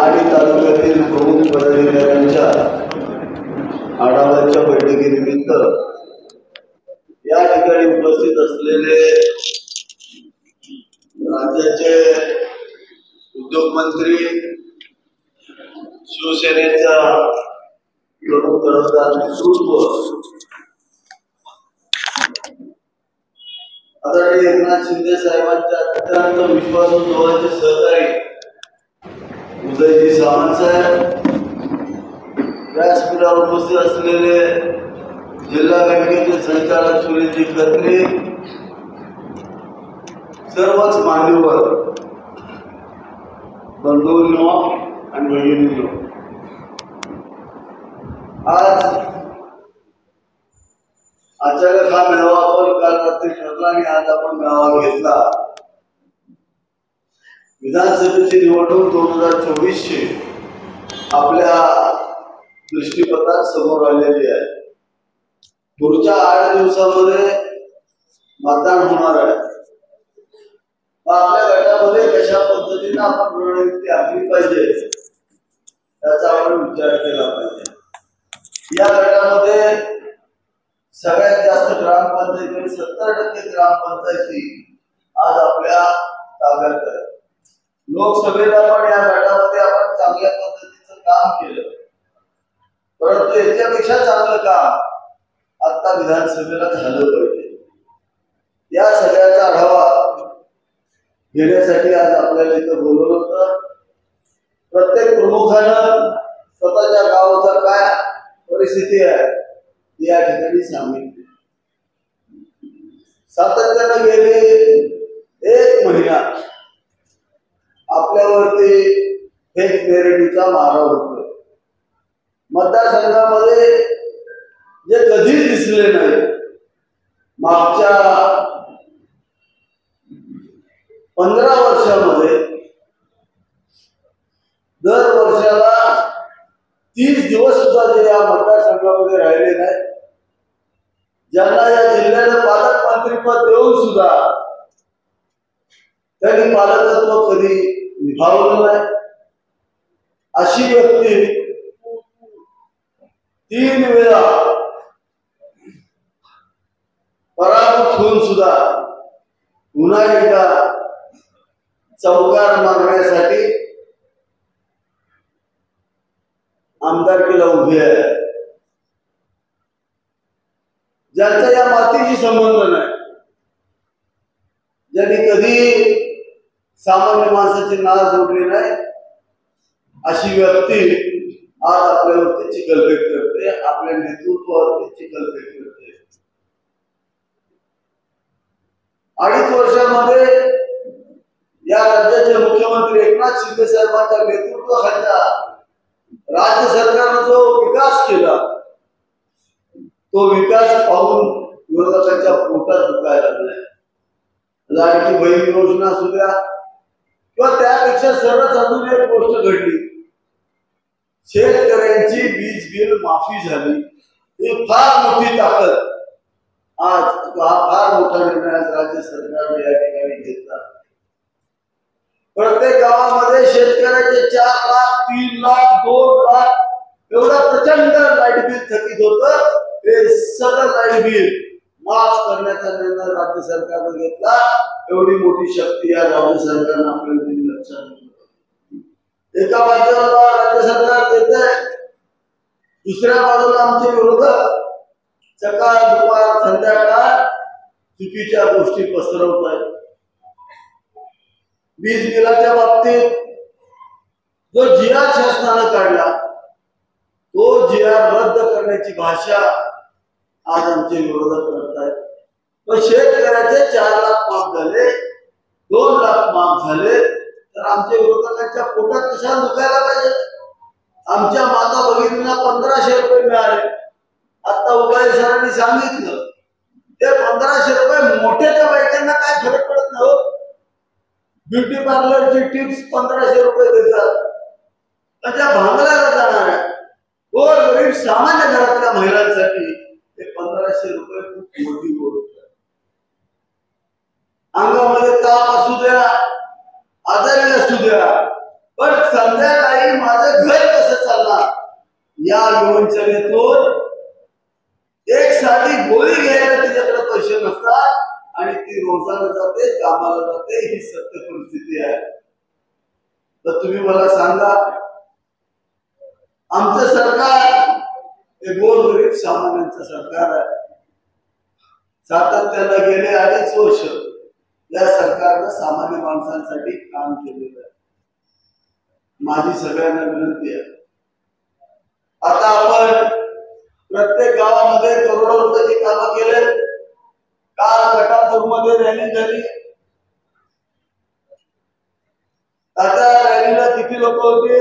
आणि तालुक्यातील प्रमुख पदाधिकाऱ्यांच्या आढाव्याच्या बैठकीनिमित्त या ठिकाणी उपस्थित असलेले राज्याचे उद्योगमंत्री, शिवसेनेचा प्रमुख दर्जादार नेतृत्व, आदरणीय एकनाथ शिंदे साहेबांच्या अत्यंत विश्वासू जवळचे सहकारी उदयजी सावंत साहेब, व्यासपीठावर उपस्थित असलेले जिल्हा बँकेचे संचालक सुनीलजी खत्री, सर्वच मान्यवर बंधूंनो आणि भगिनींनो, आज अचानक हा मेळावा आपण काल रात्री ठरला आणि आज आपण मेळावा घेतला. विधानसभेची निवडणूक 2024 ची आपल्या दृष्टीपथात समोर आलेली आहे. पुढच्या 8 दिवसामध्ये मतदान होणार आहे. आपल्या गटामध्ये कशा पद्धतीने आपण रणनीती आखली पाहिजे त्याचा आपण विचार केला पाहिजे. या गटामध्ये सगळ्यात जास्त ग्रामपंचायती 70% ग्रामपंचायती आज आपल्या ताब्यात आहेत. लोकसभेला पण या गटामध्ये आपण चांगल्या पद्धतीचं काम केलं, परंतु याच्यापेक्षा चांगलं काम आता विधानसभेला झालं पाहिजे. या सगळ्याचा आढावा घेण्यासाठी आज आपल्याला इथं बोलवलं होतं. प्रत्येक प्रमुखानं स्वतःच्या गावाचा काय परिस्थिती आहे या ठिकाणी सांगितली. सातत्यानं गेले 1 महिना आपल्यावरती फेक नेरेटिव्हचा मारा होतो. मतदारसंघामध्ये जे कधीच दिसले नाही, मागच्या 15 वर्षामध्ये दर वर्षाला 30 दिवस सुद्धा जे या मतदारसंघामध्ये राहिले नाही, ज्यांना या जिल्ह्याला पालकमंत्रीपद देऊन सुद्धा त्यांनी पालकत्व कधी निभावलं नाही, अशी व्यक्ती 3 वेळा पराभूत होऊन सुद्धा पुन्हा एकदा चौकार मारण्यासाठी आमदारकीला उभी आहे. ज्यांचा या मातीशी संबंध नाही, ज्यांनी कधी सामान्य माणसाची नाळ जोडली नाही, अशी व्यक्ती आज आपल्यावरती चिखलफेक करते, आपल्या नेतृत्वावरती चिखलफेक करते. 2.5 वर्षामध्ये या राज्याचे मुख्यमंत्री एकनाथ शिंदे साहेबांच्या नेतृत्वाखालच्या राज्य सरकारने जो विकास केला, तो विकास पाहून विरोधकांच्या पोटात दुखायला लागलाय. लाडकी बहीण योजना असू द्या किंवा त्यापेक्षा सरळ अजून एक गोष्ट घडली, शेतकऱ्यांची वीज बिल माफी झाली. ही फार मोठी ताकद, आज हा फार मोठा निर्णय राज्य सरकारने या ठिकाणी घेतला. प्रत्येक गावामध्ये शेतकऱ्याचे 4 लाख, 3 लाख, 2 लाख एवढं प्रचंड लाईट बिल थकीत होतं. हे सगळं लाईट बिल माफ करण्याचा निर्णय राज्य सरकारने घेतला. एवढी मोठी शक्ती या राज्य सरकारने आपल्याला दिली. लक्षात एका बाजूला राज्य सरकार देते, दुसऱ्या बाजूला आमचे विरोधक सकाळ दुपार संध्याकाळ चुकीच्या गोष्टी पसरवत आहेत. वीज बिलाच्या बाबतीत जो जी.आर. शासनाने काढला, तो जी.आर. रद्द करण्याची भाषा आज आमचे विरोधक करत आहेत. पण शेतकऱ्याचे 4 लाख माफ झाले, 2 लाख माफ झाले, तर आमच्या विरोधकांच्या पोटात कशाला दुखायला पाहिजे? आमच्या माता भगिनींना 1500 रुपये मिळाले. आता उबाळे सरांनी सांगितलं ते 1500 रुपये मोठ्याच्या बायकांना काय फरक पडत नाही. ब्युटी पार्लरची टिप्स 1500 रुपये देतात. त्या भांगल्याला जाणाऱ्या गरीब सामान्य घरातल्या महिलांसाठी ते 1500 रुपये खूप मोठी गोष्ट आहे. अंगामध्ये ताप असू द्या, आजारी असू द्या, पण संध्याकाळी या विवंचनेतून एक साधी गोळी घ्यायला तिच्याकडे पैसे नसतात आणि ती रोजानं जाते, कामाला जाते, ही सत्य परिस्थिती आहे. तर तुम्ही मला सांगा, आमचं सरकार हे गोरगरीब सामान्यांचं सरकार आहे. सातत्यानं गेले 2.5 वर्ष या सरकारनं सामान्य माणसांसाठी काम केलेलं आहे. माझी सगळ्यांना विनंती आहे, आता आपण प्रत्येक गावामध्ये करोडो रुपयाची कामं केले. काल गटापूरमध्ये रॅली झाली. आता रॅलीला किती लोक होते?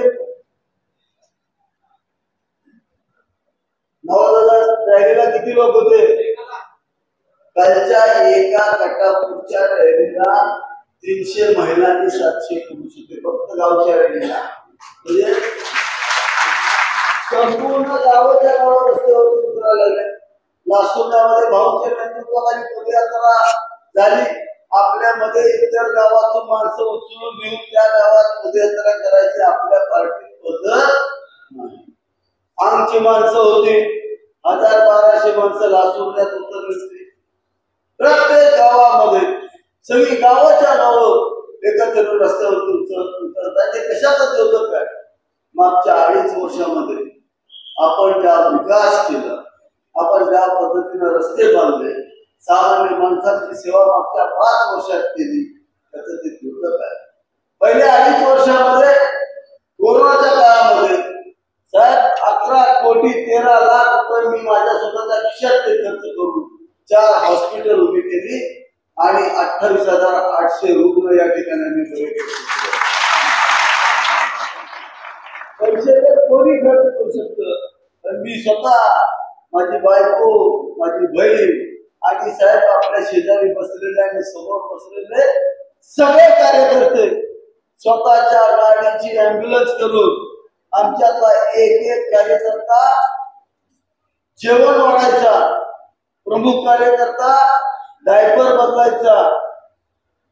9,000. रॅलीला किती लोक होते? कालच्या एका गटापूरच्या रॅलीला 300 महिलांनी 700 पुरुष होते फक्त गावच्या रॅलीला. म्हणजे संपूर्ण गावाच्या गावात रस्त्यावरती उतरायला लागले. लासुर्यामध्ये भाऊच्या नेतृत्वाखाली पदयात्रा झाली. आपल्यामध्ये इतर गावातून माणसं उचलून घेऊन त्या गावात पदयात्रा करायची आपल्या पार्टीत पद्धत नाही. आमची माणसं होती 1000-1200 माणसं लासुर्यात उतरली होती. प्रत्येक गावामध्ये सगळी गावाच्या गावं एकत्र रस्त्यावरती उतरतात. ते कशाचं होतं काय? मागच्या 2.5 वर्षामध्ये आपण ज्या विकास केला, आपण ज्या पद्धतीने रस्ते बांधले, सामान्य माणसांची सेवा मागच्या 5 वर्षात केली, त्याचं ते द्योतक आहे. पहिले 2.5 वर्षामध्ये कोरोनाच्या काळामध्ये साहेब 11 कोटी 13 लाख रुपये मी माझ्या स्वतःच्या खिशात ते खर्च करून 4 हॉस्पिटल उभी केली आणि 28,800 रुग्ण या ठिकाणी मी बरे केले. पैसे तर कोणी खर्च करू शकतं, पण मी स्वतः, माझी बायको, माझी बहीण आणि साहेब आपल्या शेजारी बसलेले आणि समोर बसलेले सगळे कार्यकर्ते स्वतःच्या गाडीची अँब्युलन्स करून आमच्यातला एक कार्यकर्ता जेवण वाढायचा, प्रमुख कार्यकर्ता डायपर बदलायचा,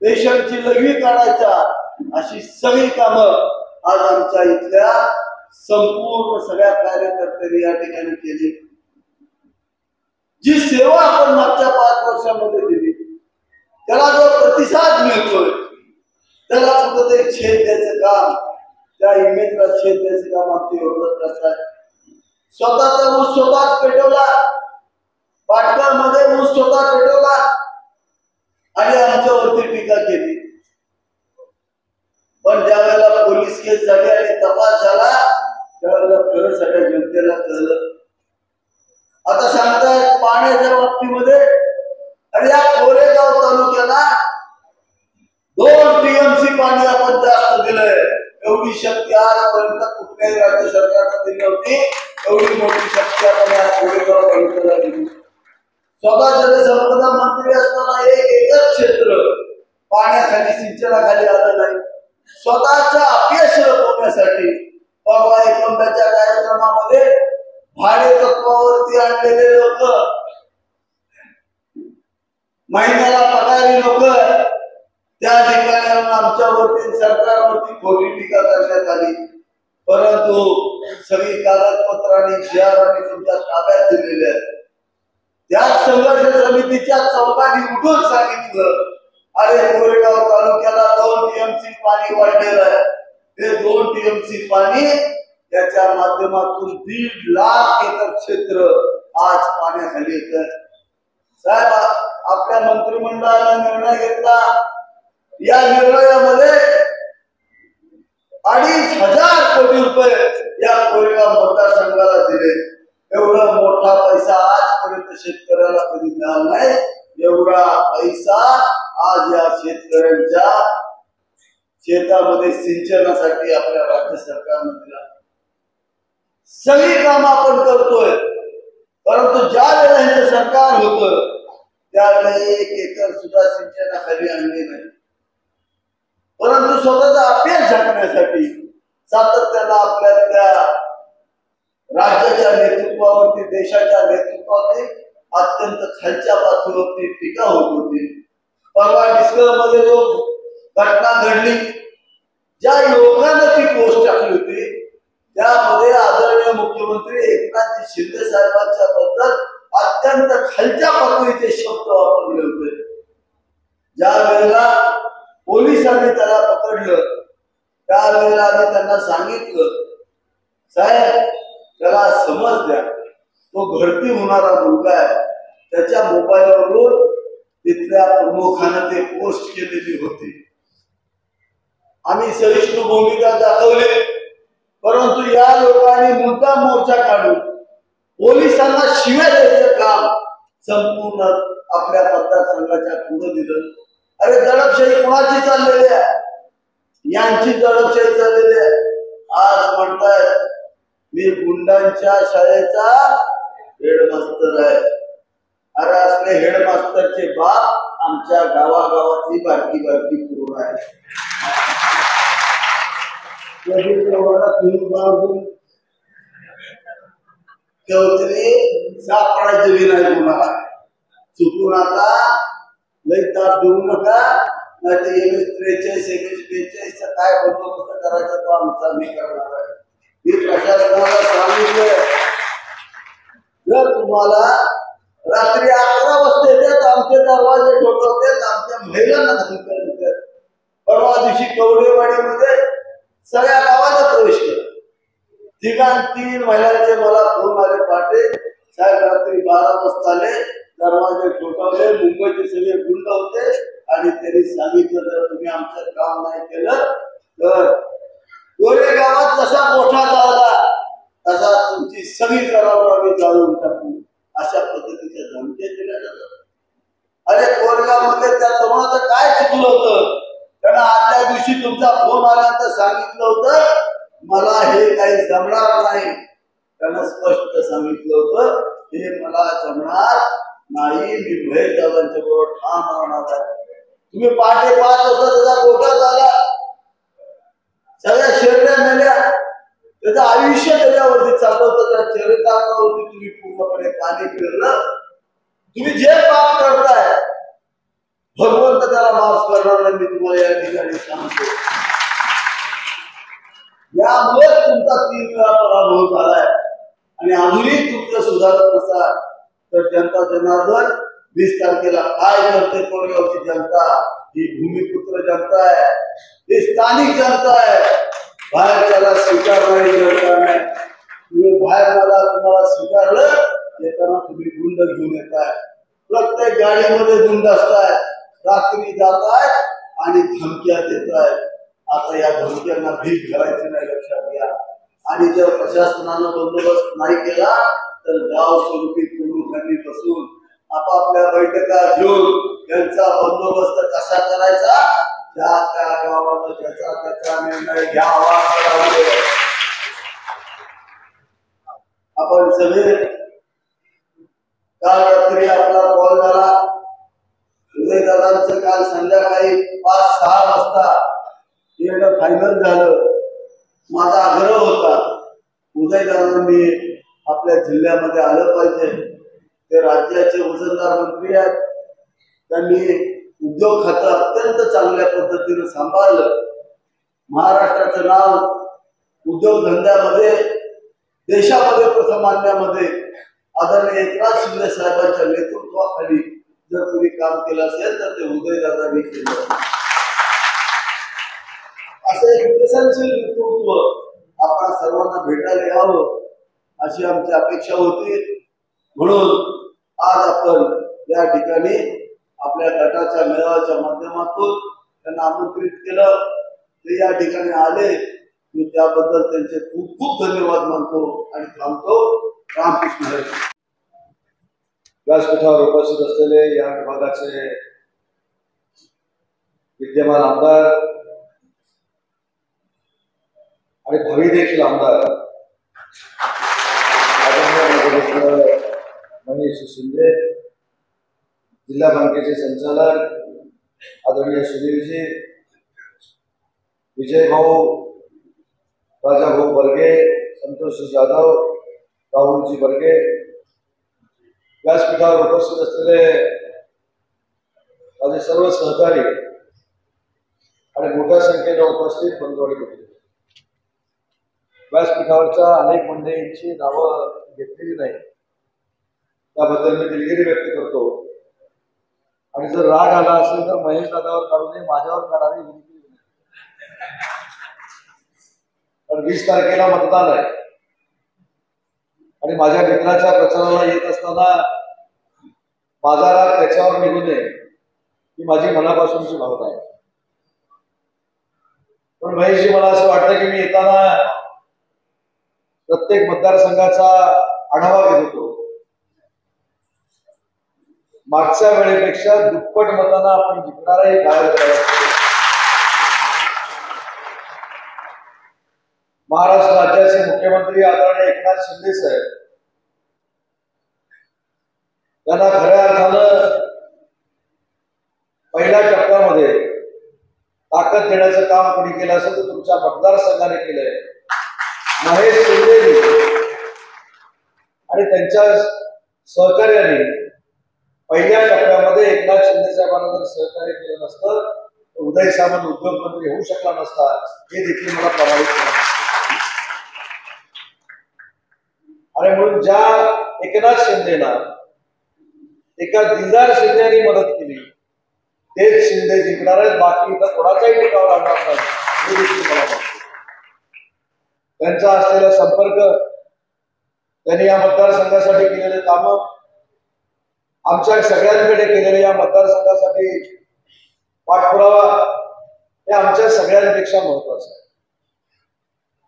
पेशंटची लघवी काढायचा, अशी सगळी कामं आज आमच्या इथल्या संपूर्ण सगळ्या कार्यकर्त्यांनी या ठिकाणी केली. जी सेवा आपण मागच्या 5 वर्षामध्ये दिली त्याला जो प्रतिसाद मिळतोय त्याला कुठंतरी छेद द्यायचं काम, त्या इमेजला छेद द्यायचं काम आमची विरोधक करतात. स्वतःचा ऊस स्वतःच पेटवला, पाटकरमध्ये ऊस स्वतः पेटवला आणि आमच्यावरती टीका केली. पण ज्या वेळेला पोलीस केस झाली आणि तपास झाला त्यावेळेला खरं सगळ्या जनतेला कळलं. आता सांगतायत पाण्याच्या बाबतीमध्ये, आणि या कोरेगाव तालुक्याला 2 TMC पाणी आपण जास्त दिलंय. एवढी शक्ती आजपर्यंत कुठल्याही राज्य सरकारने दिली होती. एवढी मोठी शक्ती आपण या कोरेगाव तालुक्याला दिली. स्वतः जलसंपदा मंत्री असताना 1 एकर क्षेत्र पाण्याखाली, सिंचनाखाली आलं नाही. स्वतःच्या अपयश लपवण्यासाठी बाबा एकंब्याच्या कार्यक्रमामध्ये भाडे तत्वावरती आणलेले लोक, महिन्याला पगारी लोक, त्या ठिकाणी आमच्यावरती सरकारवरती खोटी टीका करण्यात आली. परंतु सगळी कागदपत्रांनी JR आणि तुमच्या ताब्यात दिलेले आहेत. त्या संघर्ष समितीच्या चौकाने उठून सांगितलं, अरे कोरेगाव तालुक्याला 2 TMC पाणी वाढलेलं आहे. हे 2 TMC पाणी त्याच्या माध्यमातून 1.5 लाख एकर क्षेत्र आज पाण्याखाली येत. साहेब आपल्या मंत्रिमंडळाने निर्णय घेतला. या निर्णयामध्ये 2,500 कोटी रुपये या कोरेगाव मतदारसंघाला दिले. एवढा मोठा पैसा आजपर्यंत शेतकऱ्याला कधी मिळाला नाही. एवढा पैसा आज या शेतकऱ्यांच्या शेतामध्ये सिंचनासाठी आपल्या राज्य सरकारने दिला. सगळी काम आपण करतोय, परंतु ज्या वेळेला हे सरकार होतं त्यावेळेला 1 एकर सुद्धा सिंचनाखाली आणली नाही. परंतु स्वतःचा अपयश झाकण्यासाठी सातत्यानं आपल्या राज्याच्या नेतृत्वावरती, देशाच्या नेतृत्वावरती अत्यंत खालच्या पातळीवरती टीका होत होती. परवा डिस्कवरीमध्ये जो घटना घडली, ज्या युवकानं ती पोस्ट टाकली होती त्यामध्ये आदरणीय राज्याचे मुख्यमंत्री एकनाथ शिंदे साहेबांच्या बद्दल अत्यंत खालच्या पातळीचे शब्द वापरले होते। ज्या वेळेला पोलिसांनी त्याला पकडलं त्यावेळेला आम्ही त्यांना सांगितलं, साहेब त्याला समज द्या, तो भरती होणारा मुलगा आहे, त्याच्या मोबाईलवरून तिथल्या प्रमुखानं ते पोस्ट केलेली होती। आम्ही सहिष्णू भूमिका दाखवली, परंतु या लोकांनी मुद्दा मोर्चा काढून पोलिसांना शिव्या द्यायचं काम संपूर्ण आपल्या मतदारसंघाच्या पुढे दिलं। अरे दडपशाही कोणाची चाललेली आहे? यांची दडपशाही चाललेली आहे। आज म्हणतायत मी गुंडांच्या शाळेचा हेडमास्टर आहे। अरे असले हेडमास्टरचे बाप आमच्या गावागावातली बारकी बारकी पोरं आहेत। सापडायचं बी नाही कुणाला। चुकून आता लई ताप देऊ नका, नाही तर MS-43 MS-42 काय बंदोबस्त करायचा तो आमचा मी करणार आहे। मी प्रशासनाला सांगितलं, जर तुम्हाला रात्री 11 वाजता येतात आमचे दरवाजे ठोकवतात, आमच्या महिलांना धमक्या देतात। परवा दिवशी कवडेवाडीमध्ये सगळ्या गावाला प्रवेश केला। 3 महिलांचे मला फोन आले, पाटे साहेब रात्री 12 वाजता आले, दरवाजे ठोठावले, मुंबईचे सगळे गुंड होते आणि त्यांनी सांगितलं जर तुम्ही आमचं काम नाही केलं तर गोरेगावात जसा मोठा झाला तसा तुमची सगळी जनावर आम्ही जाळून टाकू, अशा पद्धतीच्या धमक्या दिल्या जातात। अरे गोरेगावमध्ये त्या तरुणाचं काय चुकलं होतं? त्यानं आदल्या दिवशी तुमचा फोन आल्यानंतर सांगितलं होतं मला हे काही जमणार नाही। त्यानं स्पष्ट सांगितलं होतं हे मला जमणार नाही, मी महेश दादांच्या बरोबर ठाम राहणार आहे। तुम्ही पहाटे 5 वाजता त्याचा गोठा झाला, सगळ्या शेरड्या मेल्या, त्याचं आयुष्य त्याच्यावरती चाललं होतं, त्या चरित्रावरती तुम्ही पूर्णपणे पाणी फिरलं। तुम्ही जे पाप करताय भगवंत त्याला माफ करणार नाही, मी तुम्हाला या ठिकाणी सांगतो। यामुळे तुमचा 3 वेळा पराभव झालाय आणि अजूनही तुमचं सुधारत नसाल तर जनता जनार्दन 20 तारखेला काय करते कोरेगावची जनता? ही भूमिपुत्र जनता आहे, ही स्थानिक जनता आहे। बाहेर त्याला स्वीकारणारी जनता नाही। तुम्ही बाहेर तुम्हाला स्वीकारलं, येताना तुम्ही गुंड घेऊन येताय, प्रत्येक गाडीमध्ये गुंड असताय, रात्री जाताय आणि धमक्या देताय। आता या धमक्यांना भीक घालायची नाही, लक्षात घ्या। आणि जर प्रशासनानं बंदोबस्त नाही केला तर गाव स्वरूपी प्रमुखांनी बसून आपापल्या बैठका घेऊन त्यांचा बंदोबस्त कसा करायचा त्या त्या गावाला त्याचा निर्णय घ्यावा। आपण सगळे काल रात्री आपला कॉल झाला, उदय दादांचं काल संध्याकाळी 5-6 वाजता येणं फायनल झालं। माझा आग्रह होता उदय दादांनी आपल्या जिल्ह्यामध्ये आलं पाहिजे, ते राज्याचे वजनदार मंत्री आहेत, त्यांनी उद्योग खातं अत्यंत चांगल्या पद्धतीने सांभाळलं। महाराष्ट्राचं नाव उद्योगधंद्यामध्ये देशामध्ये प्रथम आणण्यामध्ये आदरणीय एकनाथ शिंदे साहेबांच्या नेतृत्वाखाली जर कोणी काम केलं असेल तर ते उदयदादांनी केलं। असं एक विकसनशील नेतृत्व आपण सर्वांना भेटायला यावं अशी आमची अपेक्षा होती। म्हणून आज आपण या ठिकाणी आपल्या गटाच्या मेळाव्याच्या माध्यमातून त्यांना आमंत्रित केलं, ते या ठिकाणी आले, मी त्याबद्दल त्यांचे खूप खूप धन्यवाद मानतो आणि थांबतो। रामकृष्ण हरी। व्यासपीठावर उपस्थित असलेले या विभागाचे विद्यमान आमदार आणि भावी देखील आमदार मनीष शिंदे, जिल्हा बँकेचे संचालक आदरणीय सुनीलजी, विजय भाऊ, राजा भाऊ बर्गे, संतोष जाधव, राहुलजी बर्गे, व्यासपीठावर उपस्थित असलेले माझे सर्व सहकारी आणि मोठ्या संख्येने उपस्थित बंधू आणि भगिनी, व्यासपीठावरच्या अनेक मंडळींची नावं घेतलेली नाही, त्याबद्दल मी दिलगिरी व्यक्त करतो. आणि जर राग आला असेल तर महेश दादावर काढू नये, माझ्यावर काढावी विनंती. पण 20 तारखेला मतदान आहे आणि माझ्या मित्राच्या प्रचाराला येत असताना माझा राग त्याच्यावर निघू नये ही माझी मनापासूनची भावना आहे. पण महेशजी, मला असं वाटतं की मी येताना प्रत्येक मतदारसंघाचा आढावा घेत होतो. मागच्या वेळेपेक्षा दुप्पट मतांना आपण जिंकणारही बाहेर. महाराष्ट्र राज्याचे मुख्यमंत्री आदरणीय एकनाथ शिंदे साहेब यांना खऱ्या अर्थानं पहिल्या टप्प्यामध्ये ताकद देण्याचं काम कोणी केलं असेल तर तुमच्या मतदारसंघाने केलंय. महेश शिंदे आणि त्यांच्या सहकार्याने पहिल्या टप्प्यामध्ये एकनाथ शिंदे साहेबांना जर सहकार्य केलं नसतं तर उदय सामंत उद्योगमंत्री होऊ शकला नसता, हे देखील मला प्रभावित केलं. आणि म्हणून ज्या एकनाथ शिंदेना एका दिलदार शिंदेनी मदत केली तेच शिंदे जिंकणार आहेत. बाकी इथं कोणाचाही टिकाव राहणार नाही, हे देखील मला वाटतं. त्यांचा असलेला संपर्क, त्यांनी या मतदारसंघासाठी केलेले कामं, आमच्या सगळ्यांकडे केलेले या मतदारसंघासाठी पाठपुरावा, हे आमच्या सगळ्यांपेक्षा महत्वाचं आहे.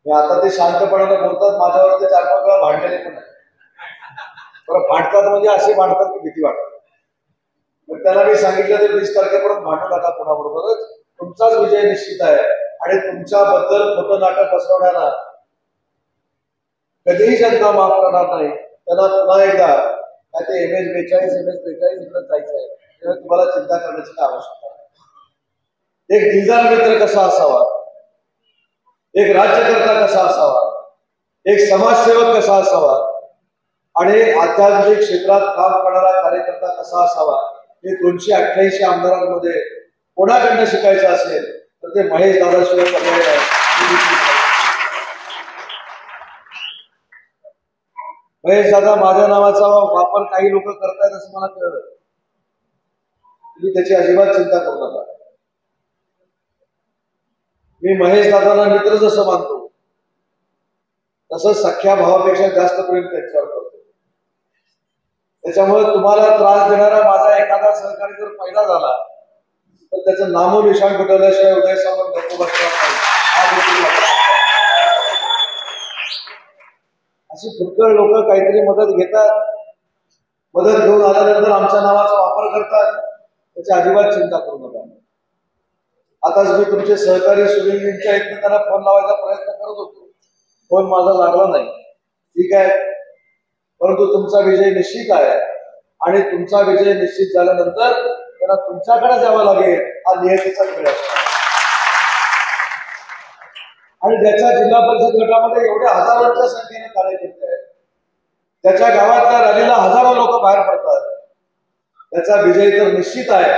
आता ते शांतपणाने बोलतात, माझ्यावर ते 4-5 वेळा भांडलेले पण आहे. बरं, भांडतात म्हणजे असे भांडतात की भीती वाटते. पण त्याला मी सांगितलं ते 20 तारखेपर्यंत भांडू नका कोणाबरोबरच, तुमचाच विजय निश्चित आहे. आणि तुमच्याबद्दल खोटं नाटक पसरवण्याला कधीही जनता माफ करणार नाही. त्यांना पुन्हा एकदा काय ते MS-42 इकडे जायचं आहे, तेव्हा तुम्हाला चिंता करण्याची काय आवश्यकता आहे. एक दिलदार मित्र कसा असावा, एक राज्यकर्ता कसा असावा, एक समाजसेवक कसा असावा आणि आध्यात्मिक क्षेत्रात काम करणारा कार्यकर्ता कसा असावा, हे 288 आमदारांमध्ये कोणाकडनं शिकायचं असेल तर ते महेश दादाशिवाय पर्याय आहे. महेश दादा माझ्या नावाचा वापर काही लोक करतायत असं मला कळलं. तुम्ही त्याची अजिबात चिंता करू नका. मी महेश दादांना मित्र जसं मानतो तसं सख्या भावापेक्षा जास्त प्रेम त्यांच्यावर करतो. त्याच्यामुळे तुम्हाला त्रास देणारा माझा एखादा सहकारी जर पैदा झाला तर त्याचं नामोनिशाण बदलल्याशिवाय उदय सामंत गप्प बसणार नाही. अशी फुटकळ लोक काहीतरी मदत घेतात, मदत घेऊन आल्यानंतर आमच्या नावाचा वापर करतात, त्याची अजिबात चिंता करू नका. आताच मी तुमचे सहकारी सुनीलजींच्या एकमेकांना फोन लावायचा प्रयत्न करत होतो, फोन माझा लागला नाही. ठीक आहे, परंतु तुमचा विजय निश्चित आहे आणि तुमचा विजय निश्चित झाल्यानंतर त्यांना तुमच्याकडे जावं लागेल. हा नियतीचा खेळ असतो. आणि ज्याच्या जिल्हा परिषद गटामध्ये एवढ्या हजारोंच्या संख्येने कार्यकर्ते आहेत, त्याच्या गावातल्या रॅलीला हजारो लोक बाहेर पडतात, त्याचा विजय तर निश्चित आहे.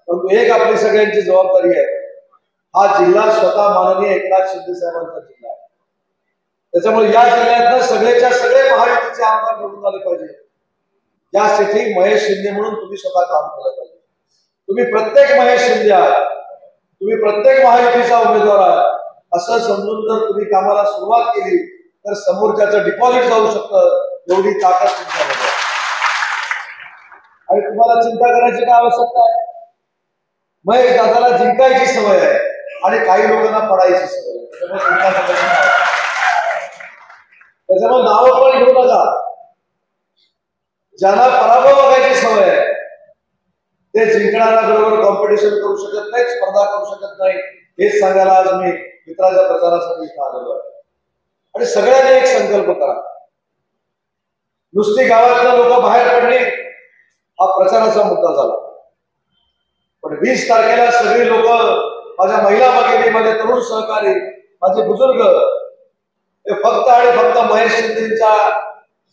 परंतु एक आपली सगळ्यांची जबाबदारी आहे, हा जिल्हा स्वतः माननीय एकनाथ शिंदे साहेबांचा जिल्हा आहे. त्याच्यामुळे या जिल्ह्यातनं सगळेच्या सगळे महायुतीचे आमदार निवडून आले पाहिजे. यासाठी महेश शिंदे म्हणून तुम्ही स्वतः काम केलं पाहिजे. तुम्ही प्रत्येक महेश शिंदे आहात, तुम्ही प्रत्येक महायुतीचा उमेदवार आहात असं समजून जर तुम्ही कामाला सुरुवात केली तर समोरच्याचं डिपॉझिट जाऊ शकतं, एवढी ताकद तुमच्यामध्ये. आणि तुम्हाला चिंता करायची काय आवश्यकता आहे? महेश दादाला जिंकायची सवय आहे आणि काही लोकांना पडायची सवय आहे. त्याच्यामुळे नावं पण घेऊ नका. ज्यांना पराभव बघायची सवय आहे ते जिंकणाऱ्या बरोबर कॉम्पिटिशन करू शकत नाही, स्पर्धा करू शकत नाही. हेच सांगायला आज मी मित्राच्या प्रचारासाठी इथं आलेलो आहे. आणि सगळ्यांनी एक संकल्प करा. नुसती गावातल्या लोक बाहेर पडली हा प्रचाराचा मुद्दा झाला, पण 20 तारखेला सगळी लोक, माझ्या महिला भगिनीमध्ये तरुण सहकारी, माझे बुजुर्ग, हे फक्त आणि फक्त महेश शिंदेच्या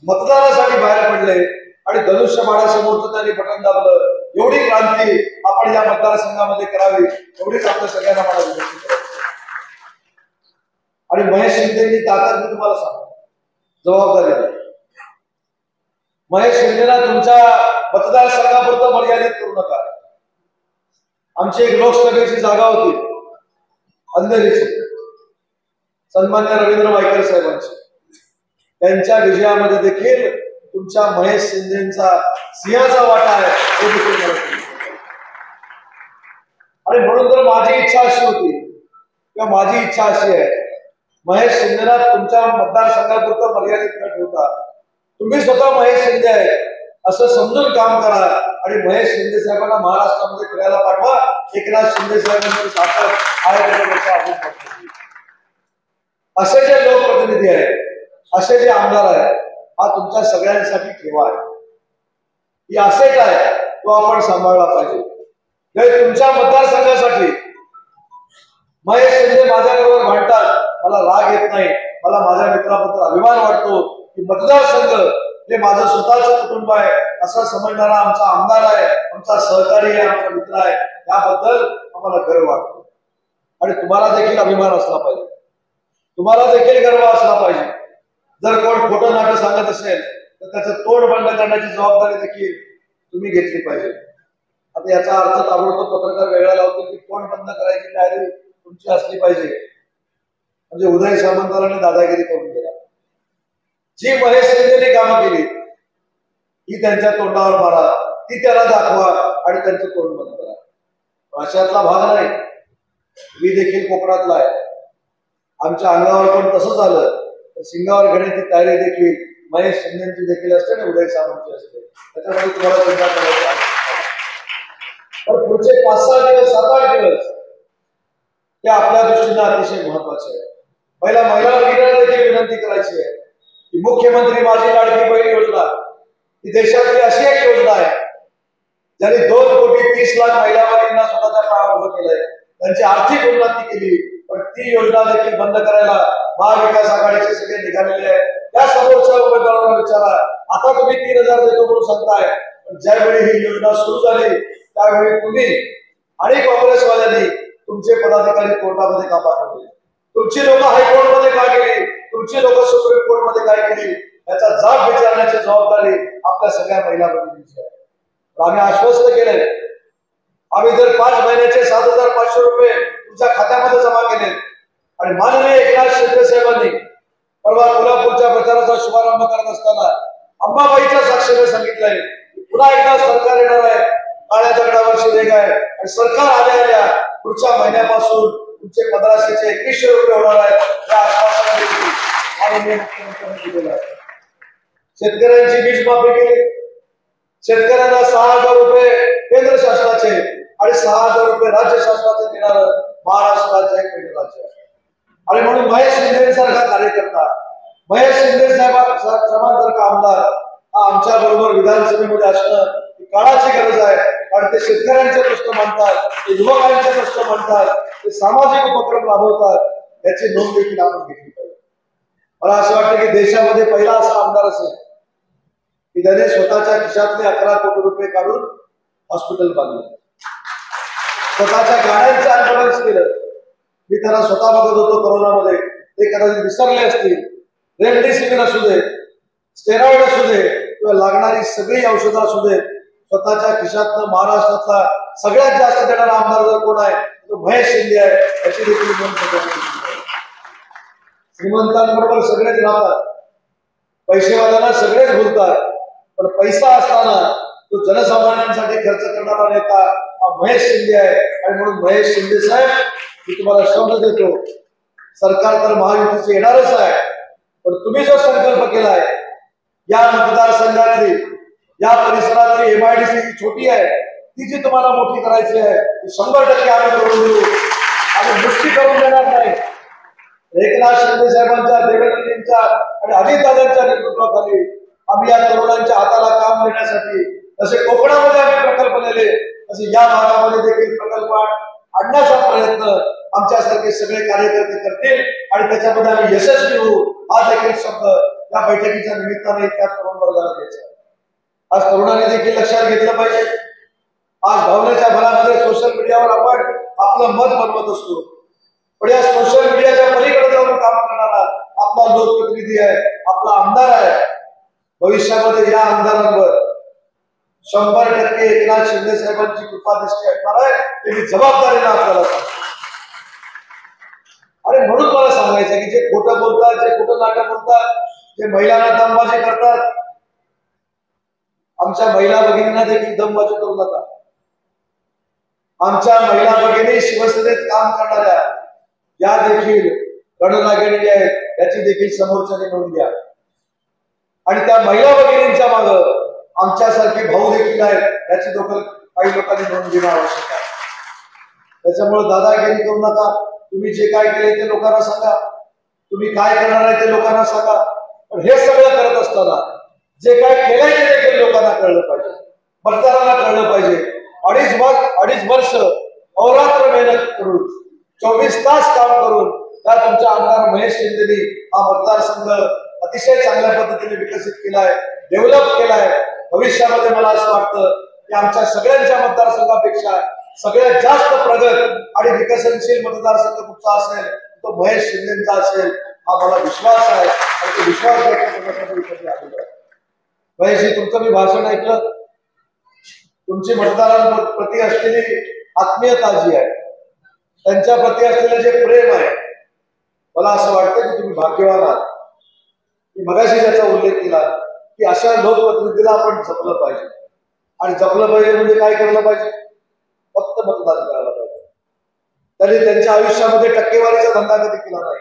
मतदानासाठी बाहेर पडले आणि धनुष्यबाणासमोरचं त्यांनी बटन दाबलं. एवढी क्रांती आपण या मतदारसंघामध्ये करावी, एवढीच आपल्या सगळ्यांना मला विनंती करायची. आणि महेश शिंदेची ताकद मी तुम्हाला सांगतो, जबाबदारी आहे. महेश शिंदेला तुमच्या मतदारसंघापुरतं मर्यादित करू नका. आमची एक लोकसभेची जागा होती अंधेरीची, सन्मान्य रवींद्र वायकर साहेबांची. त्यांच्या विजयामध्ये देखील तुमच्या महेश शिंदेचा सिंहाचा वाटा आहे हे देखील मला सांगितलं. आणि म्हणून तर माझी इच्छा अशी होती किंवा माझी इच्छा अशी आहे, महेश शिंदेला तुमच्या मतदारसंघापुरतं मर्यादित न ठेवता तुम्ही स्वतः महेश शिंदे आहे असं समजून काम करा आणि महेश शिंदे साहेबांना महाराष्ट्रामध्ये फिरायला पाठवा. एकनाथ शिंदे साहेबांची ताकद आहे त्याच्यापेक्षा आपण पाठवू. असे जे लोकप्रतिनिधी आहेत, असे जे आमदार आहेत, हा तुमच्या सगळ्यांसाठी ठेवा आहे. ही असेट आहे, तो आपण सांभाळला पाहिजे. तुमच्या मतदारसंघासाठी महेश शिंदे माझ्याबरोबर भांडतात, मला राग येत नाही. मला माझ्या मित्राबद्दल अभिमान वाटतो की मतदारसंघ हे माझं स्वतःचं कुटुंब आहे असं समजणारा आमचा आमदार आहे, आमचा सहकारी आहे, आमचा मित्र आहे. याबद्दल आम्हाला गर्व वाटतो आणि तुम्हाला देखील अभिमान असला पाहिजे, तुम्हाला देखील गर्व असला पाहिजे. जर कोण खोटं नाटक सांगत असेल तर त्याचं तोंड बंद करण्याची जबाबदारी देखील तुम्ही घेतली पाहिजे. आता याचा अर्थ ताबडतोब पत्रकार वेगळा लावतो की तोंड बंद करायची तयारी तुमची असली पाहिजे. म्हणजे उदय सामंतांनी दादागिरी करून गेला. जी महेश शिंदेने कामं केली ही त्यांच्या तोंडावर मारा, ती त्याला दाखवा आणि त्यांचं तोंड बंद करा. अशातला भाग नाही. मी देखील कोकणातला आहे. आमच्या अंगावर पण तसंच झालं तर सिंगावर घेण्याची तयारी देखील महेश शिंदेची देखील असते आणि उदय सामंतची असते. त्याच्यामध्ये तुम्हाला चिंता करायची आहे. तर पुढचे 5-6 दिवस 7-8 दिवस ते आपल्या दृष्टीने अतिशय महत्वाचे आहे. पहिला महिला भगिनींना देखील विनंती करायची आहे की मुख्यमंत्री माझी लाडकी बहीण योजना ही देशातली अशी एक योजना आहे ज्याने 2,30,00,000 महिला भगिनींना स्वतःच्या पायावर उभं केलंय, त्यांची आर्थिक उन्नती केली. पण ती योजना देखील बंद करायला महाविकास आघाडीचे सगळे निघालेले आहेत. त्या समोरच्या उमेदवारांना विचारा, आता तुम्ही 3,000 देतो म्हणून सांगताय, पण ज्यावेळी ही योजना सुरू झाली त्यावेळी तुम्ही आणि काँग्रेसवाल्यांनी तुमचे पदाधिकारी कोर्टामध्ये का पाठवले, तुमची लोक हायकोर्टमध्ये का गेली, तुमची लोक सुप्रीम कोर्टमध्ये काय केली, याचा जाब विचारण्याची जबाबदारी आपल्या सगळ्या महिला भगिनींची आहे. आम्ही आश्वस्त केले, आम्ही जर 5 महिन्याचे 7,500 रुपये तुमच्या खात्यामध्ये जमा केले आणि माननीय एकनाथ शिंदे साहेबांनी परवा कोल्हापूरच्या प्रचाराचा शुभारंभ करत असताना अंबाबाईच्या साक्षीने सांगितलंय पुन्हा एकदा सरकार येणार आहे, काळ्या दगडावर शिरेग आहे आणि सरकार आल्या पुढच्या महिन्यापासून तुमचे 1500चे 2100 रुपये होणार आहेत या आश्वासनाने माननीय मुख्यमंत्र्यांनी दिलेलं आहे. शेतकऱ्यांची वीज माफी केली, शेतकऱ्यांना 6,000 रुपये केंद्र शासनाचे आणि 6,000 रुपये राज्य शासनाचे देणारं महाराष्ट्र राज्य एक पहिलं राज्य आहे. आणि म्हणून महेश शिंदेसारखा कार्यकर्ता, महेश शिंदे साहेबांसारखा आमदार हा आमच्या बरोबर विधानसभेमध्ये असणं ही काळाची गरज आहे. कारण ते शेतकऱ्यांचे प्रश्न मांडतात, ते युवकांचे प्रश्न मांडतात, ते सामाजिक उपक्रम राबवतात, याची नोंद देखील आपण घेतली पाहिजे. मला असं वाटतं की देशामध्ये पहिला असा आमदार असेल की त्याने स्वतःच्या खिशातले 11 कोटी रुपये काढून हॉस्पिटल बांधलं, स्वतःच्या गाड्यांचं ऍम्ब्युलन्स केलं. मी त्यांना स्वतः बघत होतो कोरोनामध्ये, ते कदाचित विसरले असतील. रेमडेसिवीर असू दे, स्टेरॉइड असू दे किंवा लागणारी सगळी औषधं असू दे, स्वतःच्या खिशातनं महाराष्ट्रातला सगळ्यात जास्त देणारा आमदार जर कोण आहे तो महेश शिंदे आहे. याची देखील नोंद. श्रीमंतांबरोबर सगळेच राहतात, पैसेवाल्यांना सगळेच भुलतात, पण पैसा असताना तो जनसामान्यांसाठी खर्च करणारा नेता हा महेश शिंदे आहे. आणि म्हणून महेश शिंदे साहेब, मी तुम्हाला शब्द देतो, सरकार तर महायुतीचे येणारच आहे, पण तुम्ही जो संकल्प केलाय या मतदारसंघातली, या परिसरातली MIDC जी छोटी आहे ती जी तुम्हाला मोठी करायची आहे ती 100% आम्ही करून देऊ. आम्ही मुष्टी करून देणार नाही. एकनाथ शिंदे साहेबांच्या, देवेंद्रजींच्या आणि अजितदादांच्या नेतृत्वाखाली आम्ही या तरुणांच्या हाताला काम देण्यासाठी जसे कोकणामध्ये आम्ही प्रकल्प नेले तसे या भागामध्ये देखील प्रकल्प आणण्याचा प्रयत्न आमच्यासारखे सगळे कार्यकर्ते करतील आणि त्याच्यामध्ये आम्ही यशस्वी होऊ. हा देखील शब्द या बैठकीच्या निमित्ताने त्या तरुण वर्गाला द्यायचा. आज तरुणांनी देखील लक्षात घेतलं पाहिजे. आज भावनेच्या भरामध्ये सोशल मीडियावर आपण आपलं मत बनवत असतो, पण या सोशल मीडियाच्या पलीकडे जाऊन काम करणारा आपला लोकप्रतिनिधी आहे, आपला आमदार आहे. भविष्यामध्ये या आमदारांवर 100% एकनाथ शिंदे साहेबांची कृपा दृष्टी असणार आहे. त्यांनी जबाबदारीने आपल्याला सांगतो. आणि म्हणून मला सांगायचं की जे खोटं बोलतात, जे खोटं नाटक बोलतात, जे महिलांना दमबाजी करतात, आमच्या महिला भगिनींना देखील दमबाजी करू नका. आमच्या महिला भगिनी शिवसेनेत काम करणाऱ्या या देखील रणरागिणी आहेत, याची देखील समोरच्याने नोंद घ्या. आणि त्या महिला भगिनींच्या मागं आमच्यासारखे भाऊ देखील आहेत, याची काही लोकांनी नोंद घेणं आवश्यक आहे. त्याच्यामुळे दादागिरी करू नका. तुम्ही जे काय केले ते लोकांना सांगा, तुम्ही काय करणार आहे ते लोकांना सांगा. पण हे सगळं करत असताना जे काय केलंय ते देखील लोकांना कळलं पाहिजे, मतदारांना कळलं पाहिजे. अडीच वर्ष अहोरात्र मेहनत करून 24 तास काम करून त्या तुमच्या आमदार महेश शिंदेनी हा मतदारसंघ अतिशय चांगल्या पद्धतीने विकसित केलाय, डेव्हलप केलाय. भविष्यामध्ये मला असं वाटतं की आमच्या सगळ्यांच्या मतदारसंघापेक्षा सगळ्यात जास्त प्रगत आणि विकसनशील मतदारसंघ कुठचा असेल तो महेश शिंदेचा असेल, हा मला विश्वास आहे. आणि तो विश्वास व्यक्त करण्यासाठी आलेलो आहे. महेशजी, तुमचं मी भाषण ऐकलं. तुमची मतदारांप्रती असलेली आत्मीयता जी आहे, त्यांच्या प्रती असलेलं जे प्रेम आहे, मला असं वाटतं की तुम्ही भाग्यवान आहात. मी मगाशी त्याचा उल्लेख केला की अशा लोकप्रतिनिधीला आपण जपलं पाहिजे. आणि जपलं पाहिजे म्हणजे काय केलं पाहिजे? फक्त मतदान करायला पाहिजे. त्यांनी त्यांच्या आयुष्यामध्ये टक्केवारीचा धंदा कधी केला नाही.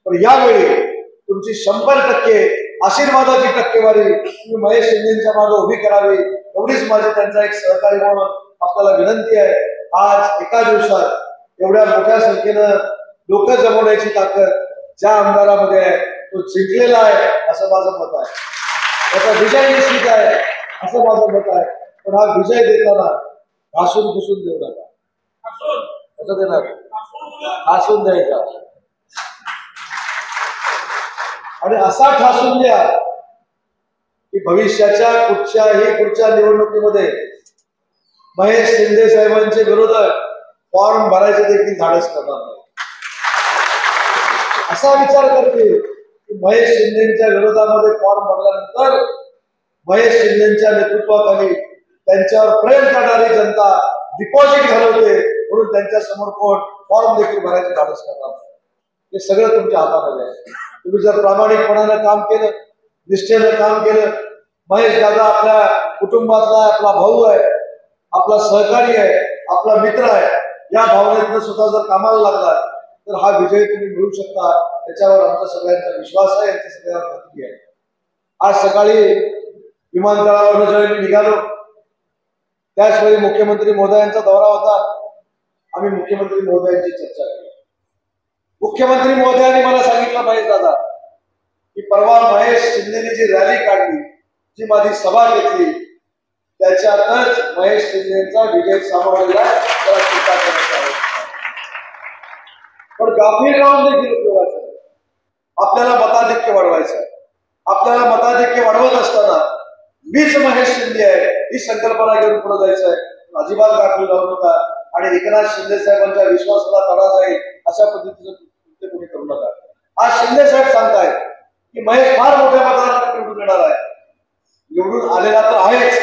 पण यावेळी तुमची 100% आशीर्वादाची टक्केवारी तुम्ही महेश शिंदेच्या मागे उभी करावी, एवढीच माझी त्यांचा एक सहकारी म्हणून आपल्याला विनंती आहे. आज एका दिवसात एवढ्या मोठ्या संख्येनं लोक जमवण्याची ताकद ज्या आमदारामध्ये आहे तो जिंकलेला आहे असं माझं मत आहे. त्याचा विजय निश्चित आहे असं माझं मत आहे. पण हा विजय देताना घासून घुसून देऊ नका. कसं देणार? घासून द्यायचा. आणि असा ठासून द्या की भविष्याच्या पुढच्या निवडणुकीमध्ये महेश शिंदे साहेबांचे विरोधक फॉर्म भरायचे देखील धाडस करणार नाही. असा विचार करतील की महेश शिंदेच्या विरोधामध्ये फॉर्म भरल्यानंतर महेश शिंदेच्या नेतृत्वाखाली त्यांच्यावर प्रेम करणारी जनता डिपॉझिट घालवते म्हणून त्यांच्या समोर कोण फॉर्म देखील भरायचे धाडस करणार नाही. हे सगळं तुमच्या हातामध्ये आहे. तुम्ही जर प्रामाणिकपणानं काम केलं, निष्ठेनं काम केलं, महेश दादा आपल्या कुटुंबातला आपला भाऊ आहे, आपला सहकारी आहे, आपला मित्र आहे, या भावनेतनं सुद्धा जर कामाला लागला तर हा विजय तुम्ही मिळू शकता. त्याच्यावर आमचा सगळ्यांचा विश्वास आहे, यांच्या सगळ्यांवर खात्री आहे. आज सकाळी विमानतळावरून ज्यावेळी मी निघालो त्याचवेळी मुख्यमंत्री महोदयांचा दौरा होता. आम्ही मुख्यमंत्री महोदयांची चर्चा केली. मुख्यमंत्री महोदयांनी मला सांगितलं, महेश दादा, की परवा महेश शिंदेने जी रॅली काढली, जी माझी सभा घेतली, त्याच्यातच महेश शिंदेचा विजय सामावलेला त्याला टीका करण्यात आली. पण गाफील राहून देखील उपयोगाचं नाही. आपल्याला मताधिक्य वाढवायचं आहे. आपल्याला मताधिक्य वाढवत असताना मीच महेश शिंदे आहे ही संकल्पना घेऊन पुढे जायचं आहे. अजिबात गाफील राहू नका. आणि एकनाथ शिंदे साहेबांच्या विश्वासाला तडा जाईल अशा पद्धतीचं कृत्य कोणी करू नका. आज शिंदे साहेब सांगतायत की महेश फार मोठ्या मतांना निवडून येणार आहे. निवडून आलेला तर आहेच,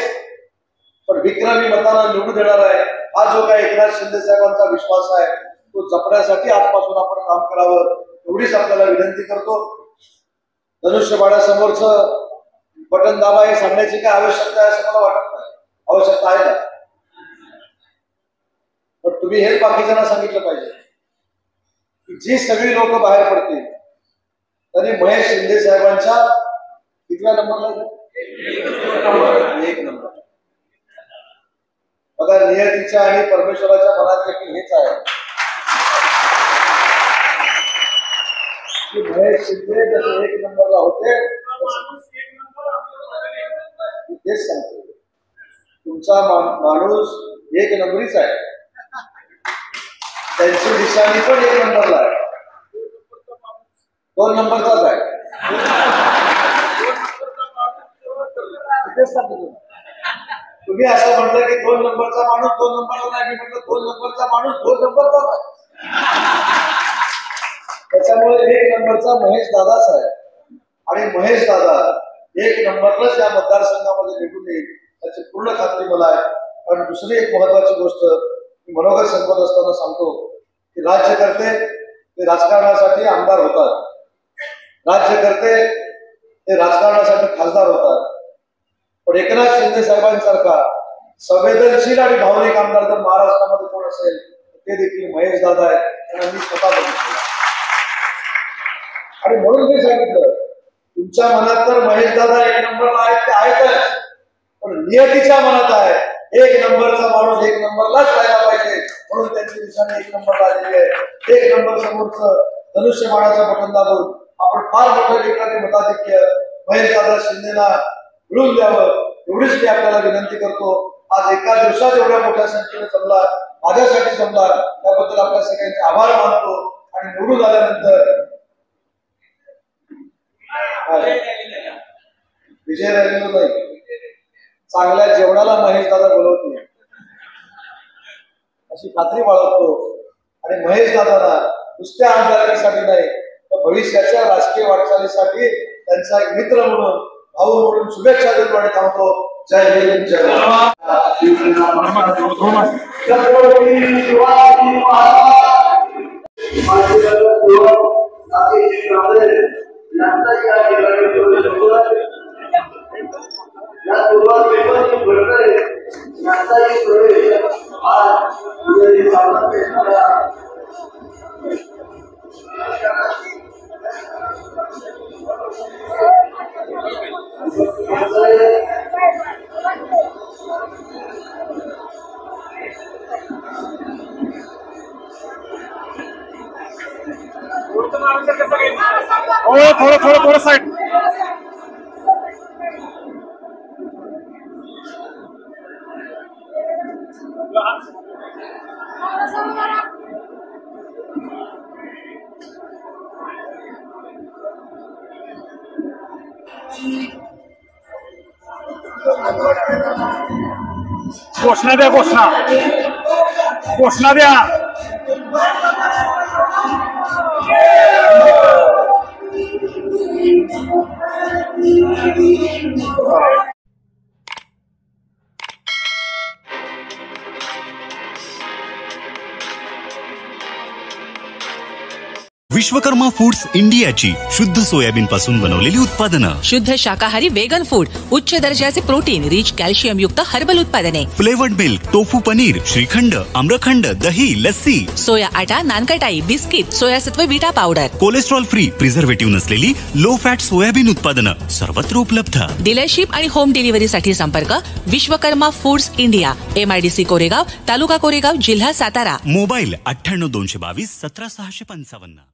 पण विक्रमी मतांना निवडून येणार आहे. हा जो काही एकनाथ शिंदे साहेबांचा विश्वास आहे तो जपण्यासाठी आजपासून आपण काम करावं एवढीच आपल्याला विनंती करतो. धनुष्यबाणासमोरचं बटन दाबा हे सांगण्याची काय आवश्यकता आहे असं मला वाटत नाही. आवश्यकता आहे ना? पण तुम्ही हेच बाकीच्यांना सांगितलं पाहिजे की जी सगळी लोक बाहेर पडतील तरी महेश शिंदे साहेबांच्या कितव्या नंबरला? 1 नंबर. बघा, नियतीच्या आणि परमेश्वराच्या मनात देखील हेच आहे की महेश शिंदे जसे 1 नंबरला होते, तेच सांगतो तुमचा माणूस 1 नंबरीच आहे. त्यांची निशाणी पण 1 नंबरला आहे. 2 नंबरचाच आहे. तुम्ही असं म्हटलं की 2 नंबरचा माणूस 2 नंबरला नाही. मी म्हटलं 2 नंबरचा माणूस 2 नंबरचाच आहे. त्याच्यामुळे 1 नंबरचा महेश दादाच आहे आणि महेश दादा 1 नंबरलाच या मतदारसंघामध्ये निवडून येईल त्याची पूर्ण खात्री मला आहे. कारण दुसरी एक महत्वाची गोष्ट मी मनोगत संपत असताना सांगतो की राज्यकर्ते ते राजकारणासाठी आमदार होतात, राज्यकर्ते ते राजकारणासाठी खासदार होतात, पण एकनाथ शिंदे साहेबांसारखा संवेदनशील आणि भावनिक आमदार जर महाराष्ट्रामध्ये कोण असेल ते देखील महेश दादा आहेत. त्यांना मी स्वतः बघितलं आणि म्हणून मी सांगितलं तुमच्या मनात तर महेश दादा 1 नंबरला आहेत ते आहेतच, पण नियतीच्या मनात आहे 1 नंबरचा माणूस 1 नंबरलाच राहायला पाहिजे म्हणून त्यांची निशाणी 1 नंबरला आलेली आहे. 1 नंबर समोरचं धनुष्यबाणाचं बटन दाबून आपण फार मोठ्या ठिकाणी मताधिक्य महेश दादा शिंदेना मिळून द्यावं एवढीच मी आपल्याला विनंती करतो. आज एका दिवसात एवढ्या मोठ्या संख्येने जमला, माझ्यासाठी जमला, त्याबद्दल आपल्या सगळ्यांचे आभार मानतो. आणि निवडून आल्यानंतर विजय रॅलीला नाही, चांगल्या जेवणाला महेश दादा बोलवतील अशी खात्री बाळगतो. आणि महेश दादांना नुसत्या आमदारकीसाठी नाही तर भविष्याच्या राजकीय वाटचालीसाठी त्यांचा एक मित्र म्हणून भाऊ म्हणून शुभेच्छा देतो आणि थांबतो. जय हिंद, जय थोड़ा साइड घोषणा द्या, घोषणा द्या. विश्वकर्मा फूड्स इंडियाची शुद्ध सोयाबीन पासून बनवलेली उत्पादनं, शुद्ध शाकाहारी वेगन फूड, उच्च दर्जाचे प्रोटीन, रिच कॅल्शियम युक्त हर्बल उत्पादने, flavoured milk, tofu paneer, shrikhand, amrakhand, दही, लस्सी, सोया आटा, नानकटाई, बिस्किट, सोयासत्व विटा पावडर, कोलेस्ट्रॉल फ्री, प्रिझर्वेटिव्ह नसलेली लो फॅट सोयाबीन उत्पादनं सर्वत्र उपलब्ध. डीलरशिप आणि होम डिलिव्हरीसाठी संपर्क Vishwakarma foods India, MIDC Koregaon, taluka Koregaon, जिल्हा सातारा. मोबाईल 98 222 17 655.